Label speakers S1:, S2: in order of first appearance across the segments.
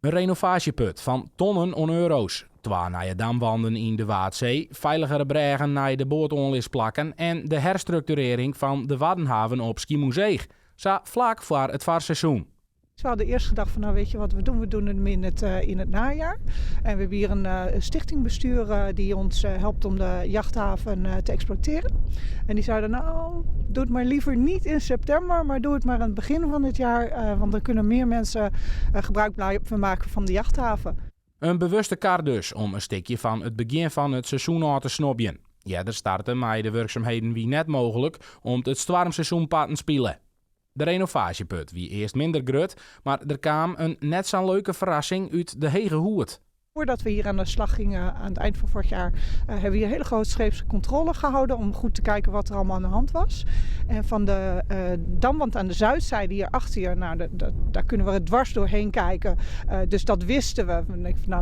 S1: Een renovatieput van tonnen on euro's. 2 nieuwe damwanden in de Waadzee, veiligere bregen naar de boordonlisplakken en de herstructurering van de Waddenhaven op Schiermonnikoog. Zo vlak voor het vaarseizoen.
S2: We hadden eerst gedacht van weet je wat we doen? We doen het in het najaar. En we hebben hier een stichtingbestuur die ons helpt om de jachthaven te exploiteren. En die zeiden doe het maar liever niet in september, maar doe het maar aan het begin van het jaar. Want dan kunnen meer mensen gebruik blijven maken van de jachthaven.
S1: Een bewuste kar dus om een stukje van het begin van het seizoen aan te snobben. Ja, er starten maar de werkzaamheden wie net mogelijk om het stormseizoen te spelen. De renovatieput wie eerst minder grut, maar er kwam een net zo'n leuke verrassing uit de hege hoed.
S2: Voordat we hier aan de slag gingen aan het eind van vorig jaar, hebben we hier een hele grootscheepse controle gehouden om goed te kijken wat er allemaal aan de hand was. En van de damwand aan de zuidzijde hier achter je, daar kunnen we dwars doorheen kijken. Dus dat wisten we.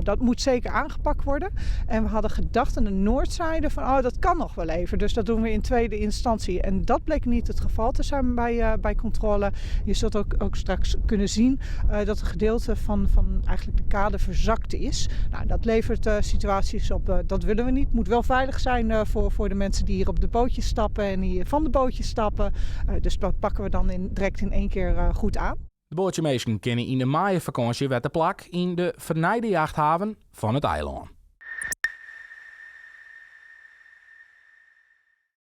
S2: Dat moet zeker aangepakt worden. En we hadden gedacht aan de noordzijde van dat kan nog wel even. Dus dat doen we in tweede instantie. En dat bleek niet het geval te zijn bij controle. Je zult ook straks kunnen zien dat een gedeelte van eigenlijk de kade verzakt is. Nou, dat levert situaties op, dat willen we niet. Het moet wel veilig zijn voor de mensen die hier op de bootjes stappen en hier van de bootjes stappen. Dus dat pakken we dan direct in één keer goed aan.
S1: De bootjemeesten kunnen in de maaienvakantie wetten plak in de vernijde jachthaven van het eiland.